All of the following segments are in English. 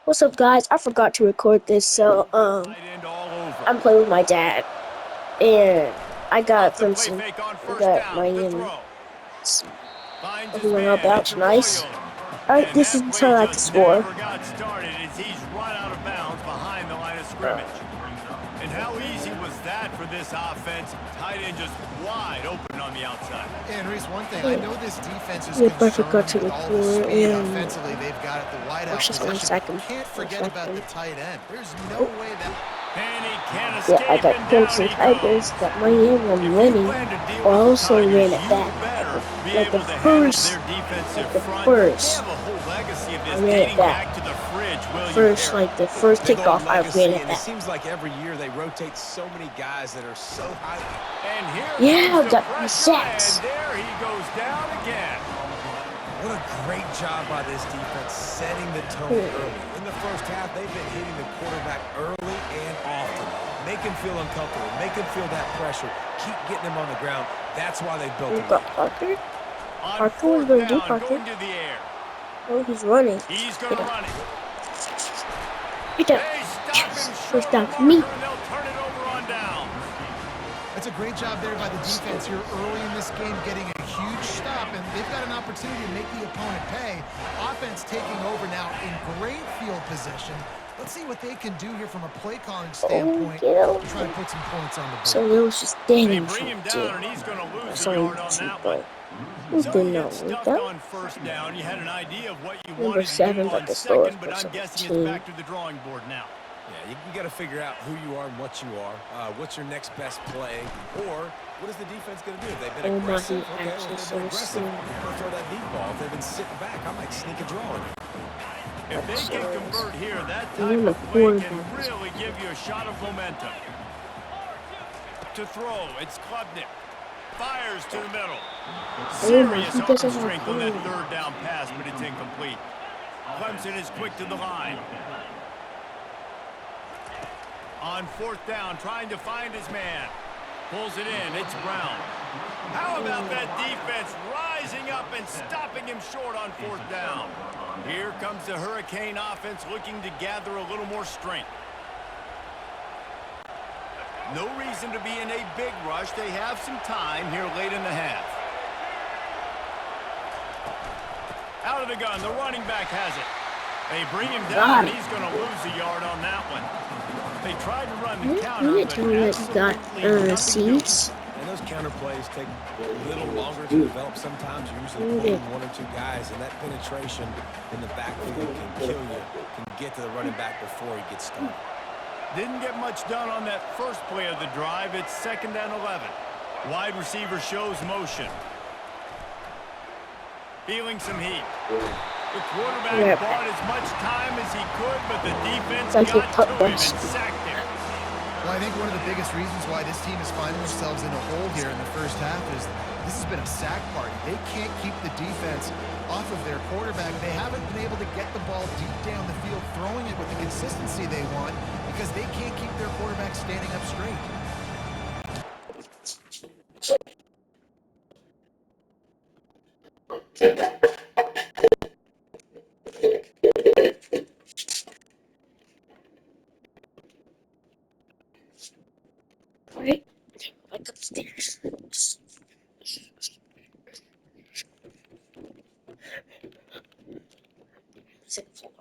What's up, guys? I forgot to record this, so I'm playing with my dad, and I got Clemson. We got Miami. Everyone up out nice. Alright, this is how I like to score. He's run out of bounds behind the line of scrimmage. And how easy was that for this offense? Tight end just wide open on the outside. And Reese, one thing, I know this defense is concerned with all the speed offensively they've got at the wideout position. Can't forget about the tight end. There's no way that... And he can't escape. Yeah, I got Clemson Tigers, got Miami, I'm winning. I also ran it back. Like the first. I ran it back. Like the first kickoff, I ran it back. It seems like every year they rotate so many guys that are so high. And here yeah, I got my sacks. And there he goes down again. What a great job by this defense setting the tone early. In the first half, they've been hitting the quarterback early and often. Make him feel uncomfortable. Make him feel that pressure. Keep getting him on the ground. That's why they built him. Got Parker. Parker was going to do Parker. Oh, he's running. He's going to run it. Get down. Yes. First down for me. That's a great job there by the defense here early in this game, getting a huge stop, and they've got an opportunity to make the opponent pay. Offense taking over now in great field position. Let's see what they can do here from a play calling standpoint to try to put some points on the board. So it was just standing for him down, and he's going to lose the yard on that one. So you get stuck on first down. You had an idea of what you wanted to do on the second, but I'm guessing it's back to the drawing board now. Yeah, you got to figure out who you are and what you are. What's your next best play? Or what is the defense going to do? If they've been aggressive, okay, well, if they've been aggressive, I'm going to throw that deep ball. If they've been sitting back, I might sneak a draw in. If they can convert here, that type of play can really give you a shot of momentum. To throw, it's Klubnik. Fires to the middle. Serious arm strength on that third down pass, but it's incomplete. Clemson is quick to the line. On fourth down, trying to find his man. Pulls it in. It's Brown. How about that defense rising up and stopping him short on fourth down? Here comes the Hurricane offense looking to gather a little more strength. No reason to be in a big rush. They have some time here late in the half. Out of the gun, the running back has it. They bring him down, and he's going to lose a yard on that one. They tried to run the counter, but seeds. And those counter plays take a little longer to develop sometimes. You're usually pulling one or two guys, and that penetration in the backfield can kill you, can get to the running back before he gets started. Didn't get much done on that first play of the drive. It's 2nd and 11. Wide receiver shows motion. Feeling some heat. The quarterback bought as much time as he could, but the defense got to him and sacked him. Well, I think one of the biggest reasons why this team is finding themselves in a hole here in the first half is this has been a sack party. They can't keep the defense off of their quarterback. They haven't been able to get the ball deep down the field, throwing it with the consistency they want because they can't keep their quarterback standing up straight. Right? Like upstairs. Second floor.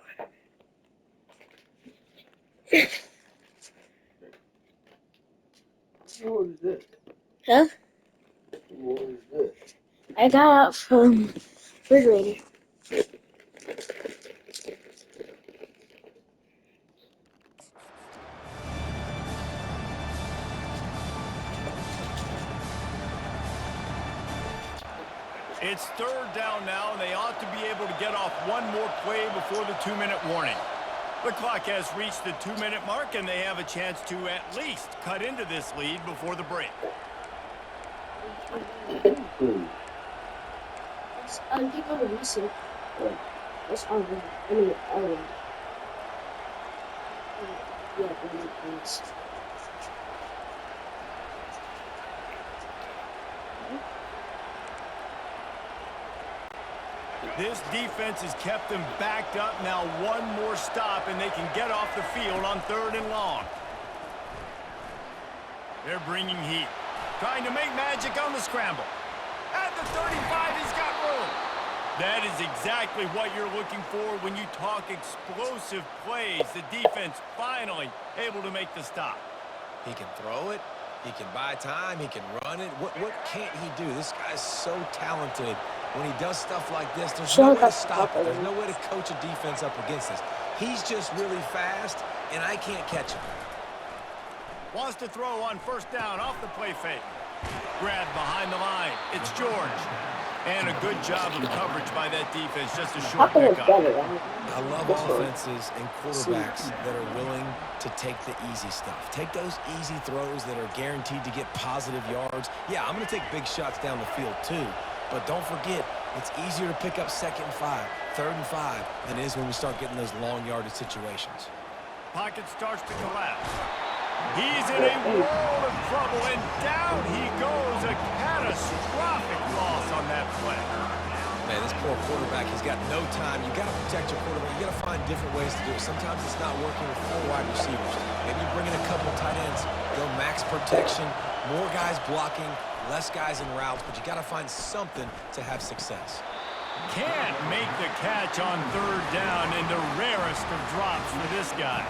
What is this? Huh? What is this? I got from refrigerator. It's 3rd down now, and they ought to be able to get off one more play before the 2-minute warning. The clock has reached the 2-minute mark, and they have a chance to at least cut into this lead before the break. Keep on the receipt. That's all good. I mean, all good. Yeah, please. This defense has kept them backed up. Now one more stop, and they can get off the field on 3rd and long. They're bringing heat. Trying to make magic on the scramble. At the 35, he's got room. That is exactly what you're looking for when you talk explosive plays. The defense finally able to make the stop. He can throw it. He can buy time. He can run it. What can't he do? This guy's so talented. When he does stuff like this, there's no way to stop it. There's no way to coach a defense up against this. He's just really fast, and I can't catch him. Wants to throw on 1st down off the play fake. Grab behind the line. It's George. And a good job of coverage by that defense. Just a short pickup. I love offenses and quarterbacks that are willing to take the easy stuff. Take those easy throws that are guaranteed to get positive yards. Yeah, I'm going to take big shots down the field too. But don't forget, it's easier to pick up 2nd and 5, 3rd and 5 than it is when we start getting those long yardage situations. Pocket starts to collapse. He's in a world of trouble, and down he goes. A catastrophic loss on that play. Man, this poor quarterback, he's got no time. You got to protect your quarterback. You got to find different ways to do it. Sometimes it's not working with 4 wide receivers. Maybe you bring in a couple tight ends, go max protection, more guys blocking, less guys in routes, but you got to find something to have success. Can't make the catch on 3rd down, in the rarest of drops for this guy.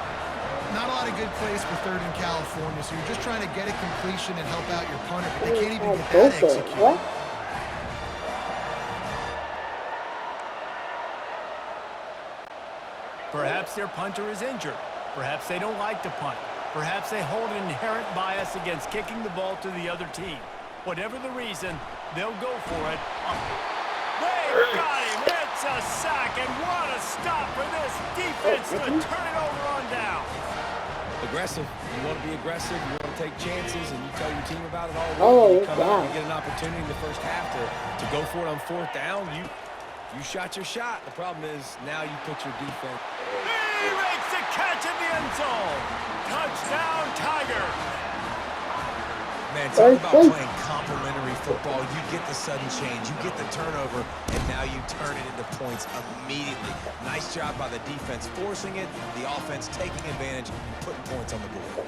Not a lot of good plays for 3rd in California, so you're just trying to get a completion and help out your punter, but they can't even get that executed. What? Perhaps their punter is injured. Perhaps they don't like to punt. Perhaps they hold an inherent bias against kicking the ball to the other team. Whatever the reason, they'll go for it. They got him. It's a sack, and what a stop for this defense to turn it over on down. Aggressive. You want to be aggressive. You want to take chances, and you tell your team about it all week. Oh, You come wow. out and you get an opportunity in the first half to go for it on 4th down. You shot your shot. The problem is now you put your defense. He makes the catch in the end zone. Touchdown, Tigers. Man, talk about playing complementary football. You get the sudden change, you get the turnover, and now you turn it into points immediately. Nice job by the defense forcing it, the offense taking advantage, putting points on the board.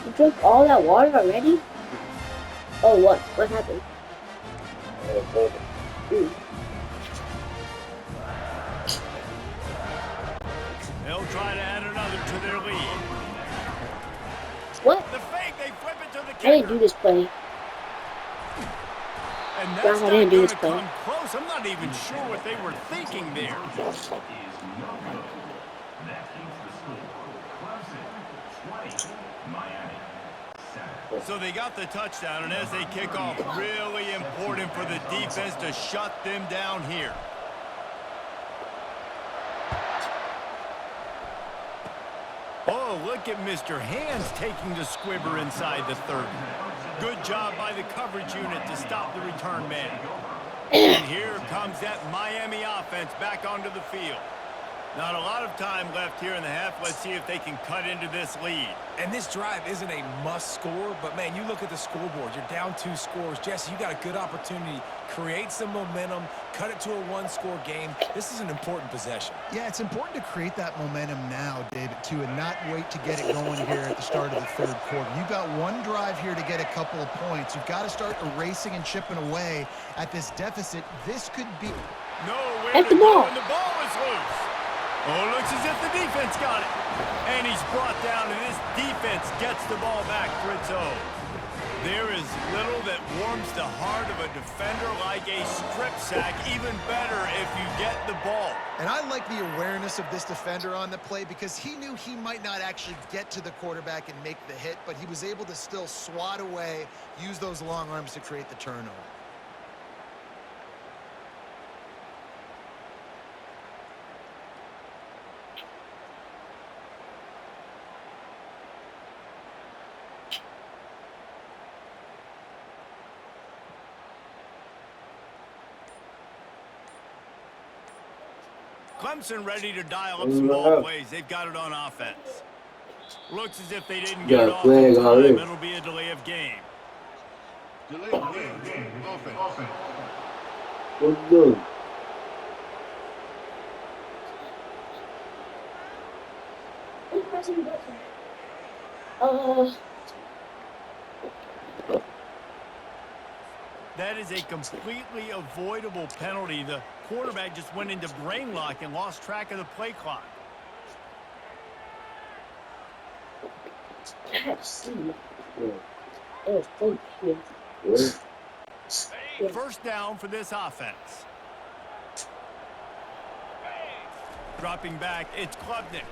You drank all that water already? Oh, what? What happened? They'll try to add another to their lead. What? The fake, they flip it to the kicker. I didn't do this play. And Yeah, that's I didn't not do going this to play. come close. I'm not even sure what they were thinking there. So they got the touchdown, and as they kick off, really important for the defense to shut them down here. Oh, look at Mr. Hands taking the squibber inside the 30. Good job by the coverage unit to stop the return man. And here comes that Miami offense back onto the field. Not a lot of time left here in the half. Let's see if they can cut into this lead. And this drive isn't a must score, but man, you look at the scoreboard, you're down 2 scores. Jesse, you got a good opportunity. Create some momentum, cut it to a 1-score game. This is an important possession. Yeah, it's important to create that momentum now, David, too, and not wait to get it going here at the start of the 3rd quarter. You've got one drive here to get a couple of points. You've got to start erasing and chipping away at this deficit. This could be... Nowhere to go, and the ball is loose. Oh, looks as if the defense got it. And he's brought down, and this defense gets the ball back for its own. There is little that warms the heart of a defender like a strip sack. Even better if you get the ball. And I like the awareness of this defender on the play because he knew he might not actually get to the quarterback and make the hit, but he was able to still swat away, use those long arms to create the turnover. Clemson ready to dial up some ball plays. They've got it on offense. Looks as if they didn't Yeah, get it off flag in time. already. It'll be a delay of game. Delay of game. Offense. What's doing? That is a completely avoidable penalty. The quarterback just went into brain lock and lost track of the play clock. First down for this offense. Dropping back, it's Klubnik.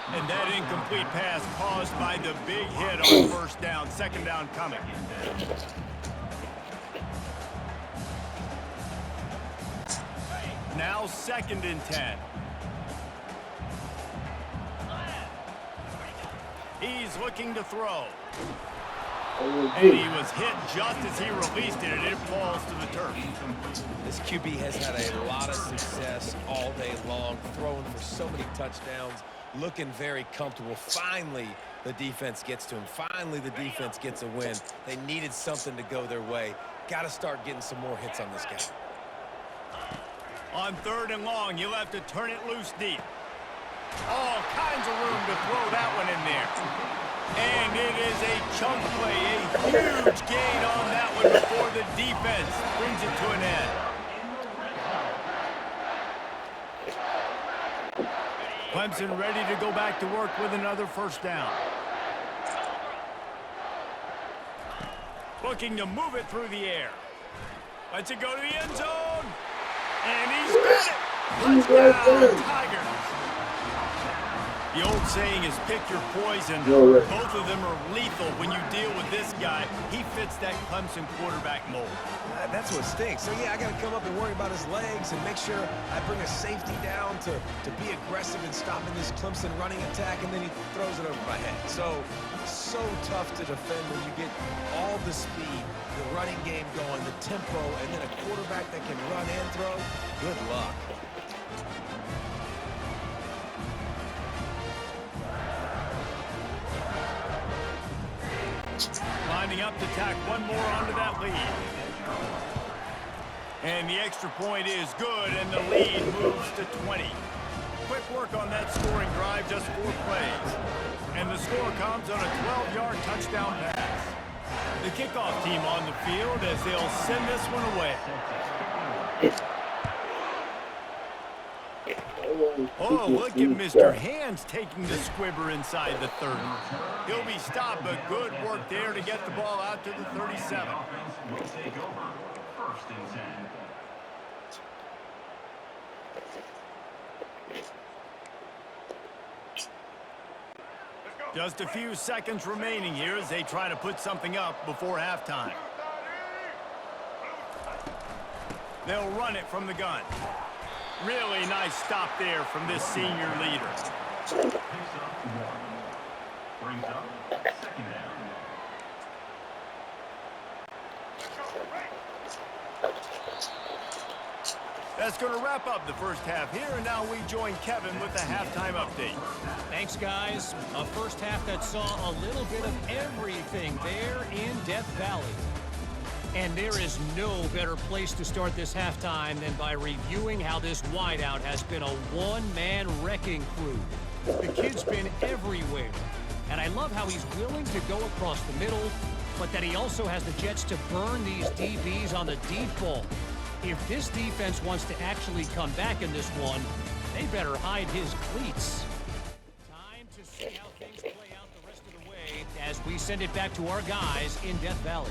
And that incomplete pass caused by the big hit on first down. Second down coming. Now 2nd and 10. He's looking to throw. And he was hit just as he released it, and it falls to the turf. This QB has had a lot of success all day long, throwing for so many touchdowns, looking very comfortable. Finally, the defense gets to him. Finally, the defense gets a win. They needed something to go their way. Got to start getting some more hits on this guy. On 3rd and long, you'll have to turn it loose deep. All kinds of room to throw that one in there. And it is a chunk play, a huge gain on that one before the defense brings it to an end. Clemson ready to go back to work with another first down. Looking to move it through the air. Lets it go to the end zone. And he's got it. Touchdown, Tigers. The old saying is pick your poison. Both of them are lethal when you deal with this guy. He fits that Clemson quarterback mold. That's what stinks. So, yeah, I got to come up and worry about his legs and make sure I bring a safety down to be aggressive in stopping this Clemson running attack, and then he throws it over my head. So tough to defend when you get all the speed, the running game going, the tempo, and then a quarterback that can run and throw. Good luck. Lining up to tack one more onto that lead. And the extra point is good, and the lead moves to 20. Quick work on that scoring drive, just 4 plays. And the score comes on a 12-yard touchdown pass. The kickoff team on the field as they'll send this one away. Oh, look at Mr. Hands taking the squibber inside the 30. He'll be stopped, but good work there to get the ball out to the 37. Just a few seconds remaining here as they try to put something up before halftime. They'll run it from the gun. Really nice stop there from this senior leader. Brings up 2nd down. That's going to wrap up the first half here, and now we join Kevin with the halftime update. Thanks, guys. A first half that saw a little bit of everything there in Death Valley. And there is no better place to start this halftime than by reviewing how this wideout has been a one-man wrecking crew. The kid's been everywhere. And I love how he's willing to go across the middle, but that he also has the jets to burn these DBs on the deep ball. If this defense wants to actually come back in this one, they better hide his cleats. Time to see how things play out the rest of the way as we send it back to our guys in Death Valley.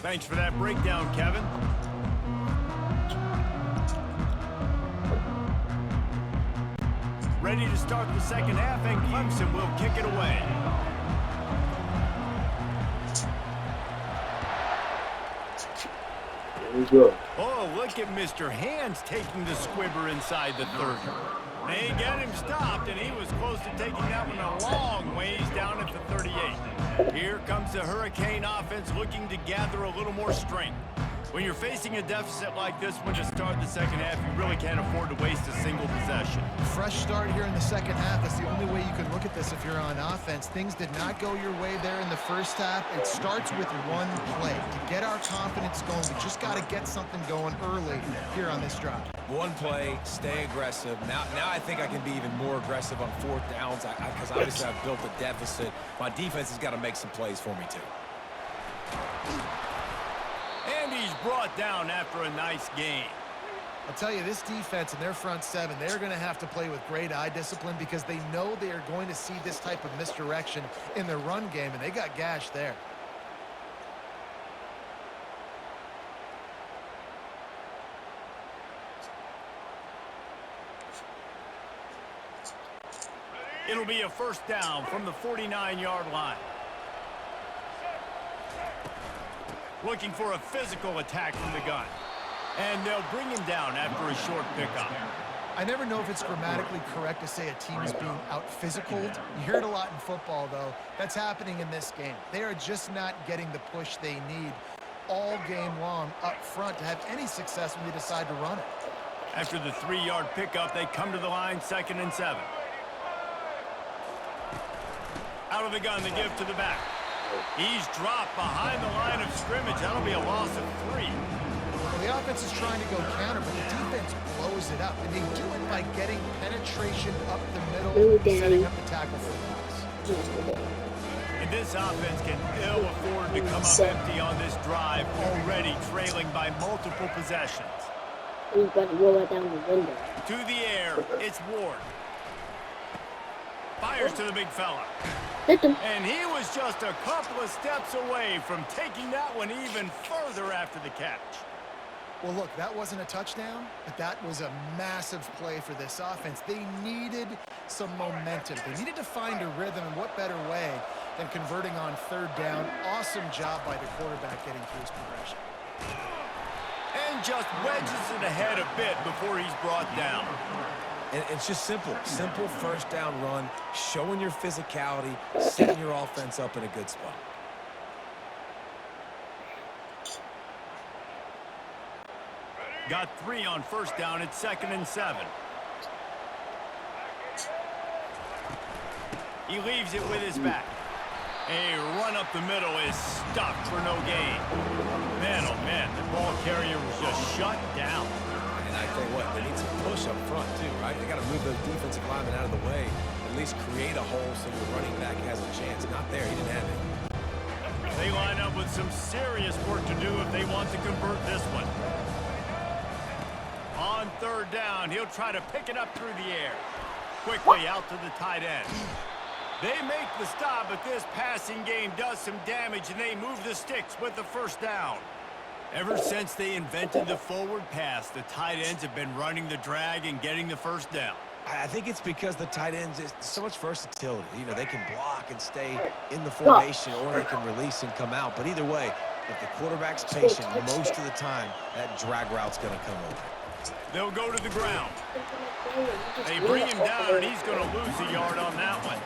Thanks for that breakdown, Kevin. Ready to start the second half, and Clemson will kick it away. Oh, look at Mr. Hands taking the squibber inside the 30. They get him stopped, and he was close to taking that one a long ways down at the 38. Here comes the Hurricane offense looking to gather a little more strength. When you're facing a deficit like this one to start the second half, you really can't afford to waste a single possession. Fresh start here in the second half. That's the only way you can look at this if you're on offense. Things did not go your way there in the first half. It starts with one play. To get our confidence going, we just got to get something going early here on this drive. One play, stay aggressive. Now I think I can be even more aggressive on fourth downs because obviously I've built a deficit. My defense has got to make some plays for me, too. And he's brought down after a nice game. I'll tell you, this defense and their front seven, they're going to have to play with great eye discipline because they know they are going to see this type of misdirection in their run game, and they got gashed there. It'll be a first down from the 49-yard line. Looking for a physical attack from the gun. And they'll bring him down after a short pickup. I never know if it's grammatically correct to say a team is being out-physicaled. You hear it a lot in football, though. That's happening in this game. They are just not getting the push they need all game long up front to have any success when they decide to run it. After the 3-yard pickup, they come to the line, 2nd and 7. Out of the gun, the give to the back. He's dropped behind the line of scrimmage. That'll be a loss of 3. Well, the offense is trying to go counter, but the defense blows it up. And they do it by getting penetration up the middle, setting up the tackle for loss. And this offense can ill afford to come up empty on this drive, already trailing by multiple possessions. He's about to roll it down the window. To the air, it's Ward. Fires to the big fella. Hit him. And he was just a couple of steps away from taking that one even further after the catch. Well, look, that wasn't a touchdown, but that was a massive play for this offense. They needed some momentum. They needed to find a rhythm, and what better way than converting on 3rd down. Awesome job by the quarterback getting through his progression. And just wedges it ahead a bit before he's brought down. And it's just simple first down run, showing your physicality, setting your offense up in a good spot. Got 3 on first down. It's 2nd and 7. He leaves it with his back. A run up the middle is stopped for no gain. Man, oh man, the ball carrier was just shut down. And I tell you what, they need some push up front too, right? They got to move those defensive linemen out of the way, at least create a hole so your running back has a chance. Not there, he didn't have it. They line up with some serious work to do if they want to convert this one. On 3rd down, he'll try to pick it up through the air. Quickly out to the tight end. They make the stop, but this passing game does some damage, and they move the sticks with the first down. Ever since they invented the forward pass, the tight ends have been running the drag and getting the first down. I think it's because the tight ends, is so much versatility. You know, they can block and stay in the formation, or they can release and come out. But either way, if the quarterback's patient, most of the time, that drag route's going to come over. They'll go to the ground. They bring him down, and he's going to lose a yard on that one.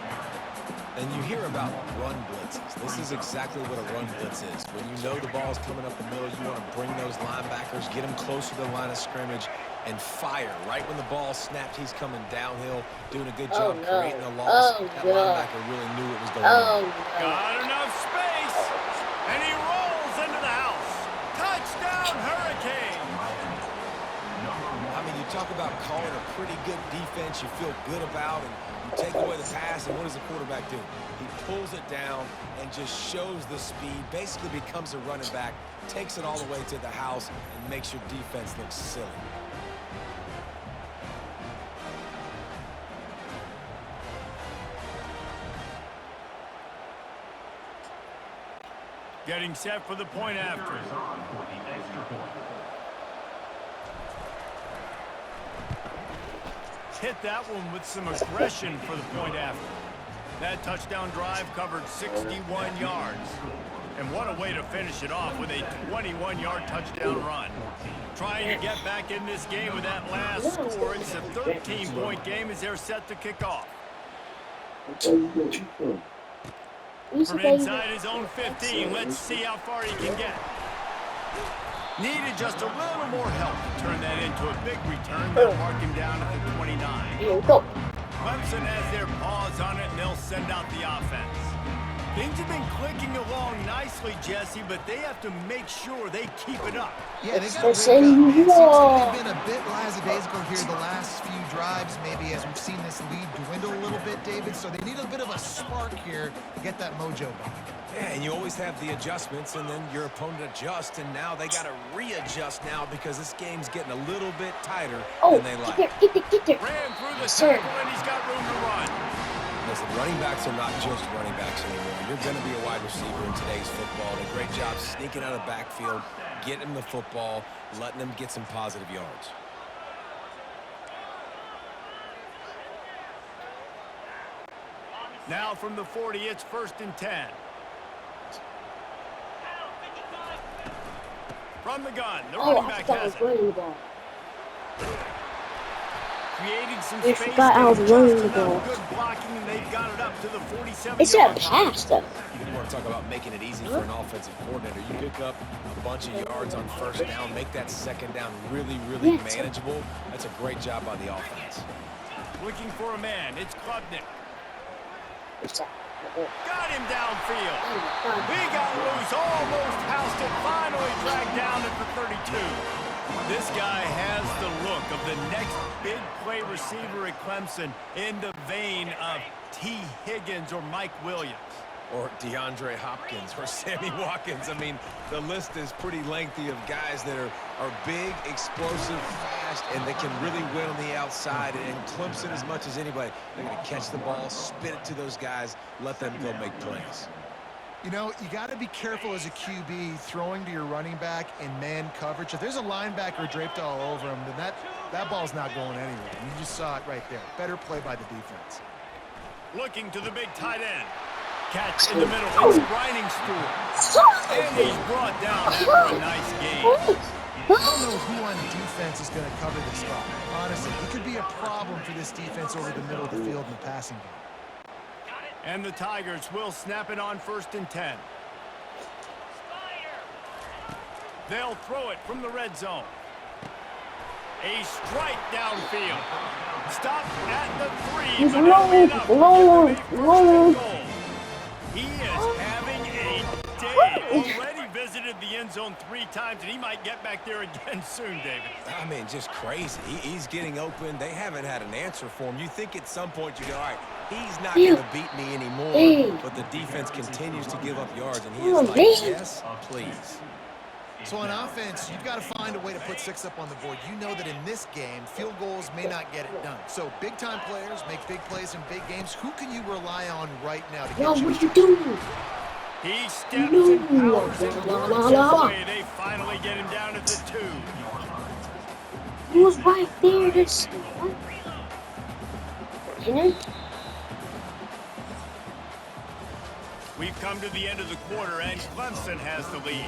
And you hear about run blitzes. This is exactly what a run blitz is. When you know the ball's coming up the middle, you want to bring those linebackers, get them closer to the line of scrimmage, and fire. Right when the ball snapped, he's coming downhill, doing a good job creating a loss. That linebacker really knew what was going on. Got enough space, and he rolls into the house. Touchdown, Hurricane! I mean, you talk about calling a pretty good defense you feel good about, and you take away the pass, and what does the quarterback do? He pulls it down and just shows the speed, basically becomes a running back, takes it all the way to the house, and makes your defense look silly. Getting set for the point after. Hit that one with some aggression for the point after. That touchdown drive covered 61 yards. And what a way to finish it off with a 21-yard touchdown run. Trying to get back in this game with that last score. It's a 13-point game as they're set to kick off. From inside his own 15, let's see how far he can get. Needed just a little more help to turn that into a big return. They'll mark him down at the 29. Here we go. Clemson has their paws on it, and they'll send out the offense. Things have been clicking along nicely, Jesse, but they have to make sure they keep it up. Yeah, they got to wake up, man. It seems like they've been a bit lackadaisical here the last few drives, maybe, as we've seen this lead dwindle a little bit, David. So they need a bit of a spark here to get that mojo back. Yeah, and you always have the adjustments, and then your opponent adjusts, and now they got to readjust now because this game's getting a little bit tighter than they like. Get there. Ran through the circle, and he's got room to run. Listen, running backs are not just running backs anymore. You're going to be a wide receiver in today's football. And a great job sneaking out of the backfield, getting them the football, letting them get some positive yards. Now from the 40, it's 1st and 10. From the gun, the running back has it. Creating some space. Forgot I was running the ball. Good blocking, and they've got it up to the 47. It's a pass, though. You want to talk about making it easy for an offensive coordinator. You pick up a bunch of yards on 1st down, make that 2nd down really manageable. That's a great job by the offense. Looking for a man, it's Klubnik. Got him downfield. He got loose, almost housed it, finally dragged down at the 32. This guy has the look of the next big play receiver at Clemson in the vein of T. Higgins or Mike Williams. Or DeAndre Hopkins or Sammy Watkins. I mean, the list is pretty lengthy of guys that are big, explosive, fast, and they can really win on the outside. And Clemson, as much as anybody, they're going to catch the ball, spit it to those guys, let them go make plays. You know, you got to be careful as a QB throwing to your running back in man coverage. If there's a linebacker draped all over him, then that ball's not going anywhere. You just saw it right there. Better play by the defense. Looking to the big tight end. Catch in the middle. It's grinding stool. And he's brought down after a nice game. I don't know who on defense is going to cover this spot. Honestly, it could be a problem for this defense over the middle of the field in the passing game. And the Tigers will snap it on 1st and 10. They'll throw it from the red zone. A strike downfield. Stop at the 3, but not enough. He is having a day. Already visited the end zone 3 times, and he might get back there again soon, David. I mean, just crazy. He's getting open. They haven't had an answer for him. You think at some point you go, all right, he's not going to beat me anymore. But the defense continues to give up yards, and he is like, yes, please. So on offense, you've got to find a way to put 6 up on the board. You know that in this game, field goals may not get it done. So big-time players make big plays in big games. Who can you rely on right now to get you? What are you doing? He steps and powers and works his way. They finally get him down at the 2. He was right there. This. We've come to the end of the quarter, and Clemson has the lead.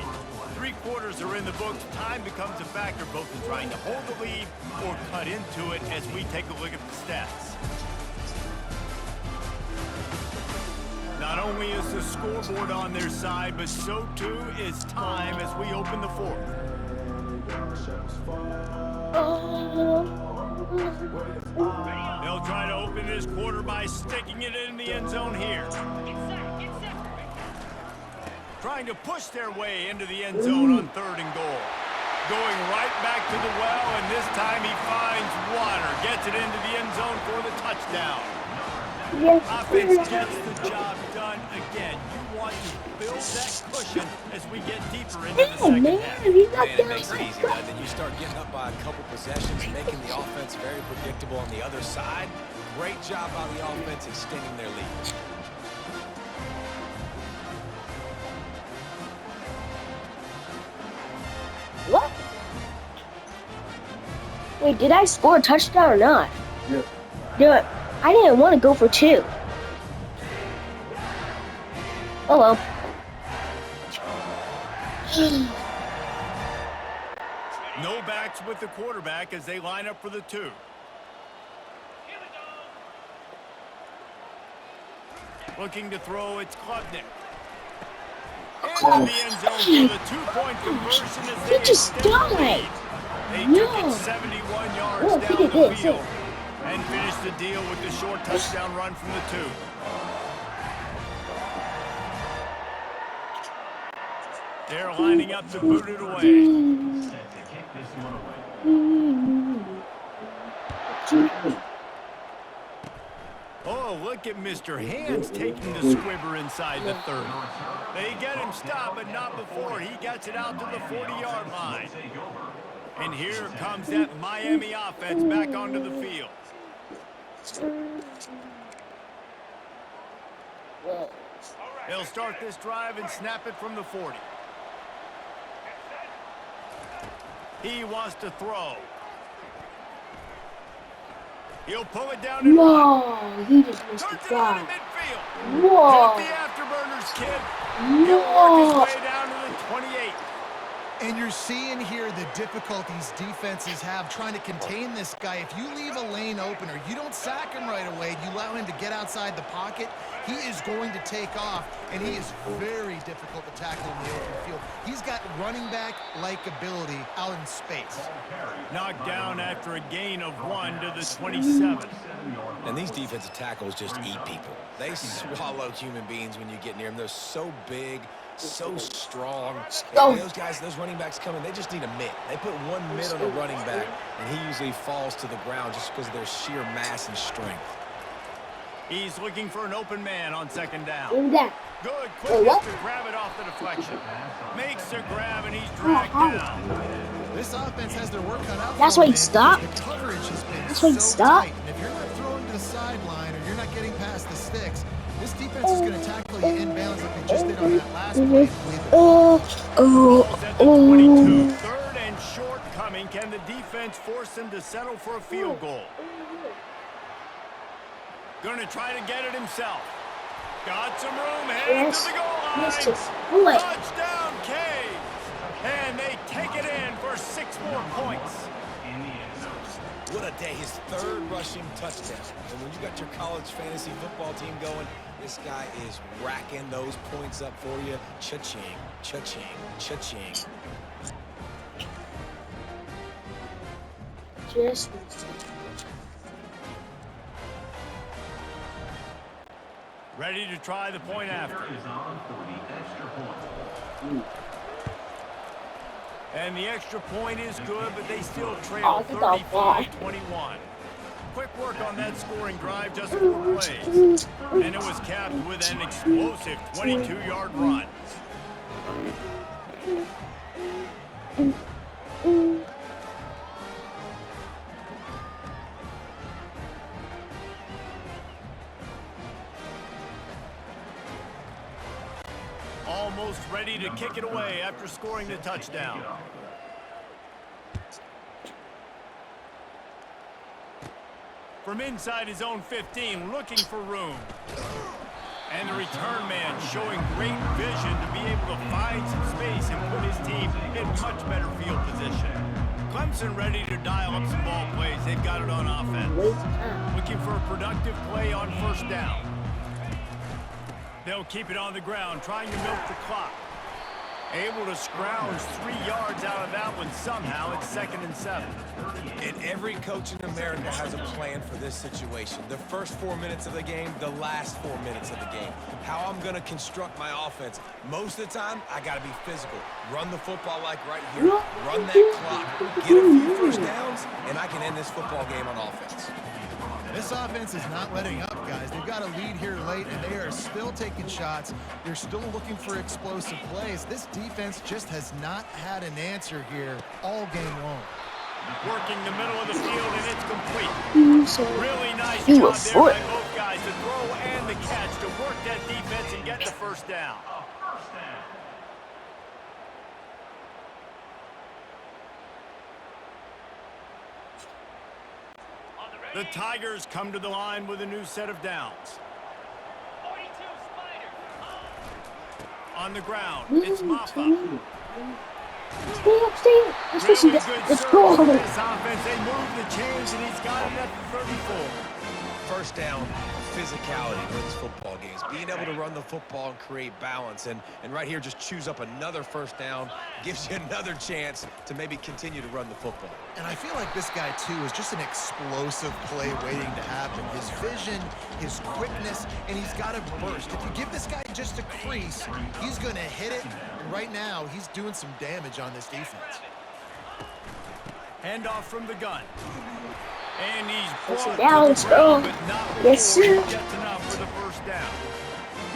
3 quarters are in the books. Time becomes a factor both in trying to hold the lead or cut into it as we take a look at the stats. Not only is the scoreboard on their side, but so too is time as we open the 4th. They'll try to open this quarter by sticking it in the end zone here. Trying to push their way into the end zone on 3rd and goal. Going right back to the well, and this time he finds water. Gets it into the end zone for the touchdown. Offense gets the job done again. You want to build that cushion as we get deeper into the second half. And it makes it easy, doesn't it? You start getting up by a couple possessions, making the offense very predictable on the other side. Great job by the offense extending their lead. What? Wait, did I score a touchdown or not? Yeah. Yeah, I didn't want to go for 2. Oh well. No backs with the quarterback as they line up for the 2. Looking to throw, it's Klubnik. Into the end zone for the two-point conversion as He they just extend the died. lead. They took it 71 yards down the field and finished the deal with the short touchdown run from the 2. They're lining up to boot it away. Oh, look at Mr. Hands taking the squibber inside the 30. They get him stopped, but not before he gets it out to the 40-yard line. And here comes that Miami offense back onto the field. They'll start this drive and snap it from the 40. He wants to throw. He'll pull it down and Whoa, he just missed the turns it out in fly. midfield. Whoa. Hit the afterburners, kid. He'll work his way down to the 28. And you're seeing here the difficulties defenses have trying to contain this guy. If you leave a lane open or you don't sack him right away, you allow him to get outside the pocket, he is going to take off, and he is very difficult to tackle in the open field. He's got running back-like ability out in space. Knocked down after a gain of 1 to the 27. And these defensive tackles just eat people. They swallow human beings when you get near them. They're so big, so strong. And those guys, those running backs coming, they just need a mitt. They put one mitt on a running back, and he usually falls to the ground just because of their sheer mass and strength. He's looking for an open man on second down. Look at that. Good quickness to grab it off the deflection. Makes the grab, and he's dragged down. This offense has their work cut out. That's for why he them, stopped? The coverage has been That's why he so stopped? tight. And if you're not throwing to the sideline or you're not getting past the sticks, this defense is going to tackle you inbounds like they just did on that last play. Ball's at the 22. Third and short coming. Can the defense force him to settle for a field goal? Going to try to get it himself. Got some room, headed to the goal Missed line. his bullet. Touchdown, Caves. And they take it in for 6 more points. What a day, his third rushing touchdown. And when you got your college fantasy football team going, this guy is racking those points up for you. Cha-ching, cha-ching, cha-ching. Just missed it. Ready to try the point after. And the extra point is good, but they still trail 35-21. Quick work on that scoring drive, just 4 plays. And it was capped with an explosive 22-yard run. Almost ready to kick it away after scoring the touchdown. From inside his own 15, looking for room. And the return man showing great vision to be able to find some space and put his team in much better field position. Clemson ready to dial up some ball plays. They've got it on offense. Looking for a productive play on first down. They'll keep it on the ground, trying to milk the clock. Able to scrounge 3 yards out of that one somehow. It's 2nd and 7. And every coach in America has a plan for this situation. The first 4 minutes of the game, the last 4 minutes of the game. How I'm going to construct my offense. Most of the time, I got to be physical. Run the football like right here. Run that clock. Get a few first downs, and I can end this football game on offense. This offense is not letting up, guys. They've got a lead here late, and they are still taking shots. They're still looking for explosive plays. This defense just has not had an answer here all game long. Working the middle of the field, and it's complete. Really nice job there by both guys, the throw and the catch, to work that defense and get the first down. The Tigers come to the line with a new set of downs. On the ground, it's Maffa. Stay up. Let's go. This offense, they move the chains, and he's got it at the 34. First down, physicality wins football games. being able to run the football and create balance. And right here, just choose up another first down, gives you another chance to maybe continue to run the football. And I feel like this guy, too, is just an explosive play waiting to happen. His vision, his quickness, and he's got a burst. If you give this guy just a crease, he's going to hit it. And right now, he's doing some damage on this defense. Handoff from the gun. And he's First brought down, to let's the go. ground, but not Yes, before he sir. gets enough for the first down.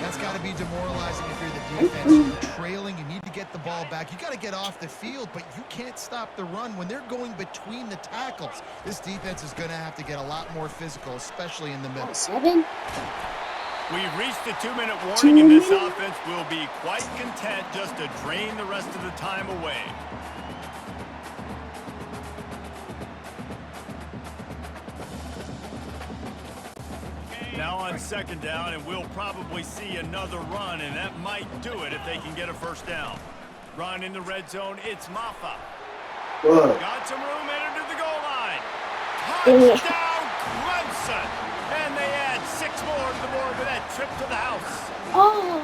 That's got to be demoralizing if you're the defense. You're trailing, you need to get the ball back. You got to get off the field, but you can't stop the run when they're going between the tackles. This defense is going to have to get a lot more physical, especially in the middle. 7. We've reached the 2-minute warning, and this offense will be quite content just to drain the rest of the time away. Now on second down, and we'll probably see another run, and that might do it if they can get a first down. Run in the red zone, it's Maffa. Got some room, entered to the goal line. Touchdown, Clemson! And they add 6 more to the board with that trip to the house. Oh,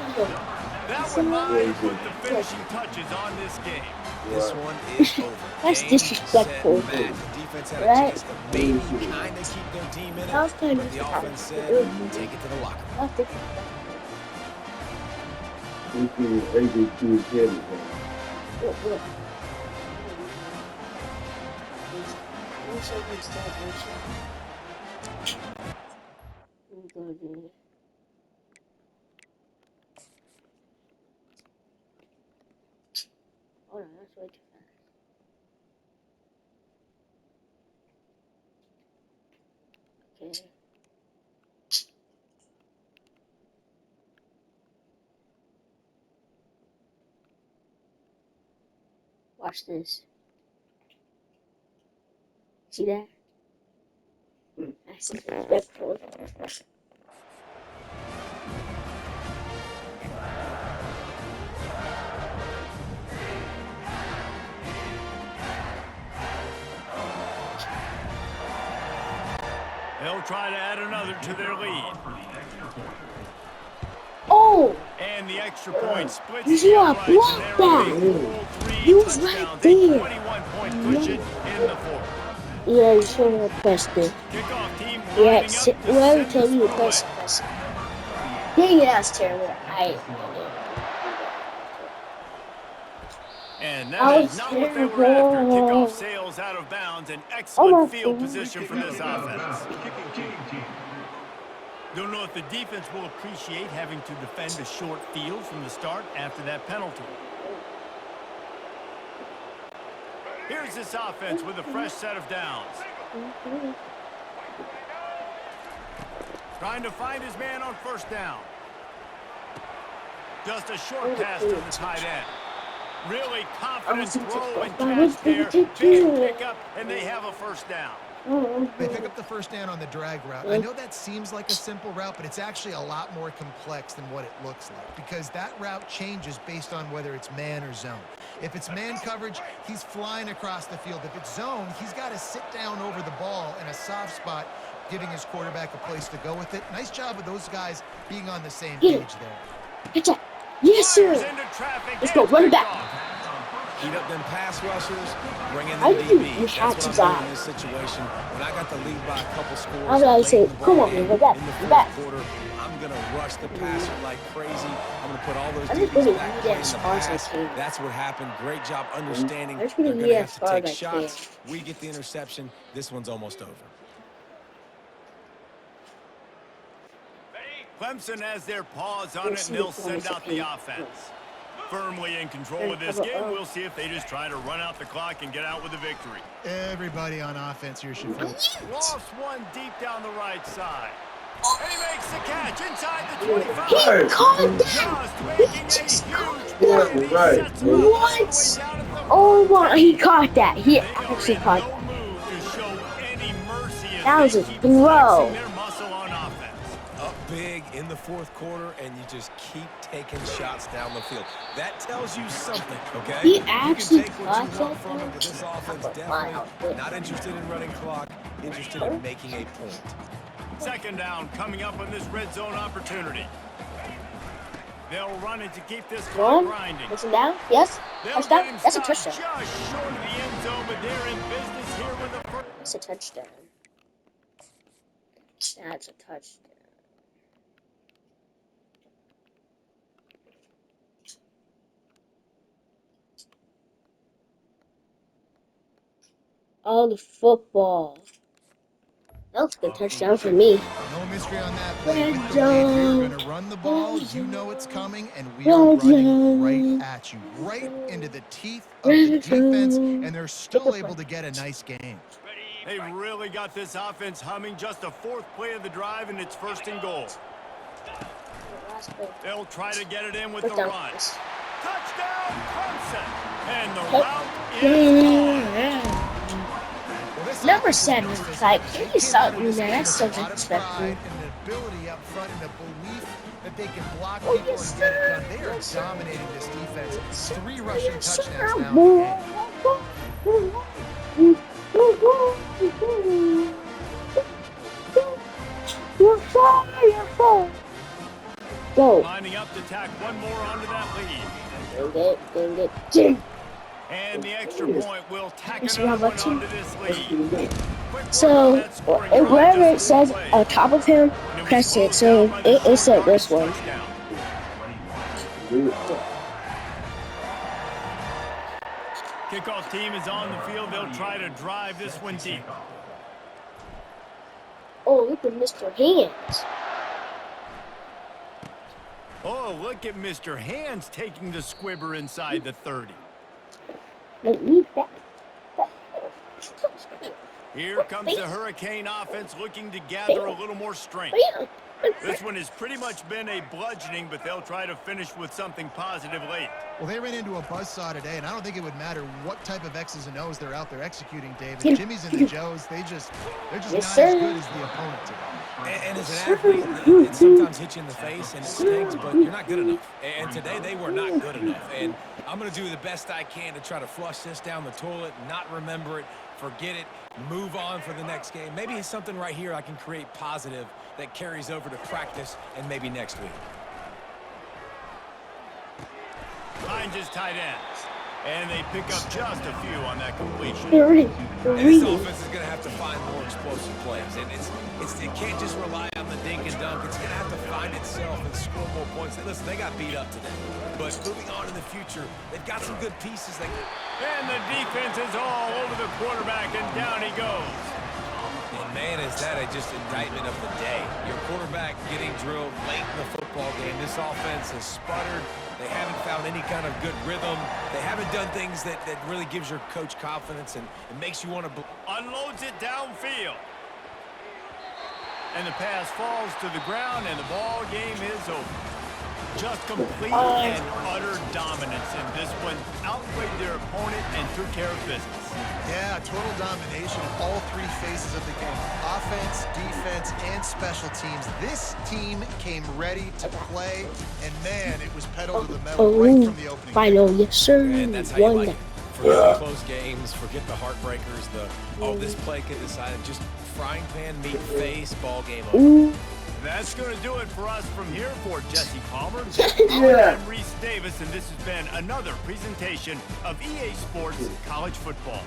That would might put the finishing touches on this game. This one is over. That's Game, disrespectful, set, match. The defense had a right? chance to maybe kind of keep their team in it, That was kind but of the offense said, take it to the locker room. I'll take it. Look. Hold on, that's way too fast. Okay. Watch this. See that? That's disrespectful. They'll try to add another to their lead. Oh! And the extra point splits You the see how I uprights, and blocked there that? are a full 3 He was right touchdowns, there. a 21-point cushion in the fourth. Yeah, you should have pressed it. Kickoff team Yeah, lining up to whoever send told us you to away. press it. Dang it, that's terrible. And That that was is not what they were after. terrible. Kickoff sails out of bounds, and Oh, excellent my field God. position for this offense. Don't know if the defense will appreciate having to defend a short field from the start after that penalty. Here's this offense with a fresh set of downs. Trying to find his man on first down. Just a short pass to the tight end. Really confident throw and catch there. Big pickup, and they have a first down. They pick up the first down on the drag route. I know that seems like a simple route, but it's actually a lot more complex than what it looks like because that route changes based on whether it's man or zone. If it's man coverage, he's flying across the field. If it's zone, he's got to sit down over the ball in a soft spot, giving his quarterback a place to go with it. Nice job of those guys being on the same page there. Good job. Yes, sir. Fires into traffic Let's go, and run picked back. off. Heat up them pass rushers, bring in the I think DB. you That's have to what I'm doing die. in this situation. When I got the lead by a couple scores, How did I late say, in the come ball on, game, we're back, in the we're fourth back. quarter, I'm going to rush the passer like crazy. I'm going to put all those I'm just DBs gonna back eat playing as the far as I pass. can. That's what happened. Great job understanding I'm just they're gonna going eat to as have to far take as I shots. We get the interception. This one's almost over. Clemson has their paws on it, and they'll send out the offense. Firmly in control of this game, we'll see if they just try to run out the clock and get out with a victory. Everybody on offense here should feel Lost one deep down the right side. And he makes the catch inside the 25. He caught that! Just making a huge play, and he sets him up all the way What? down at the Oh my, he caught that. He They actually are in caught no that. mood to show any mercy as That was they a keep throw. flexing their muscle on offense. Up big in the fourth quarter, and you just keep taking shots down the field. That tells you something, okay? He You can actually take what you caught want that from it, thing? but this offense Wow. definitely not interested in running clock, interested in making a point. Second down coming up on this red zone opportunity. They'll run it to keep this One. clock grinding. Listen down. Yes. They'll Touchdown. get him That's a stopped touchdown. just short of the end zone, but they're in business here with the first. That's a touchdown. That's a touchdown. Oh, the football. That was a good touchdown for me. No mystery on that play. With the lead, you're going to run the ball. You know it's coming, and we are running right at you, right into the teeth of the defense, and they're still able to get a nice game. They really got this offense humming. Just a fourth play of the drive, and it's 1st and goal. They'll try to get it in with the run. Touchdown, Clemson! And the route is on. Number 7 is like, you saw me there. That's so disrespectful. And the ability up front and the belief that they can block people and get it done. They are dominating this defense. 3 rushing touchdowns now in the game. Go. Lining up to tack one more onto that lead. Dang it. And the extra point will tack another one onto this lead. So, wherever it says on top of him, press it. So, it said this one. Kickoff team is on the field. They'll try to drive this one deep. Oh, look at Mr. Hands. Oh, look at Mr. Hands taking the squibber inside the 30. Like me back. Here comes the Hurricane offense looking to gather a little more strength. This one has pretty much been a bludgeoning, but they'll try to finish with something positive late. Well, they ran into a buzzsaw today, and I don't think it would matter what type of X's and O's they're out there executing, David. Jimmy's and the Joes, they're just not as good as the opponent today. And as an athlete, it sometimes hits you in the face and it stings, but you're not good enough. And today they were not good enough. And I'm going to do the best I can to try to flush this down the toilet, not remember it, forget it, move on for the next game. Maybe it's something right here I can create positive that carries over to practice and maybe next week. Finds his tight ends. And they pick up just a few on that completion. And this offense is going to have to find more explosive plays. And it can't just rely on the dink and dunk. It's going to have to find itself and score more points. And listen, they got beat up today. But moving on in the future, they've got some good pieces. And the defense is all over the quarterback, and down he goes. And man, is that just indictment of the day. Your quarterback getting drilled late in the football game. This offense has sputtered. They haven't found any kind of good rhythm. They haven't done things that really gives your coach confidence and it makes you want to... Unloads it downfield. And the pass falls to the ground, and the ball game is over. Just complete and utter dominance in this one. Outplayed their opponent and took care of business. Yeah, total domination in all 3 phases of the game. Offense, defense, and special teams. This team came ready to play, and man, it was pedal to the metal right from the opening. Final, yes, sir. And that's how you like it. Forget the close games, forget the heartbreakers, this play could decide it. Just frying pan, meat, face, ball game over. That's going to do it for us from here. For Jesse Palmer, I'm Reese Davis, and this has been another presentation of EA Sports College Football.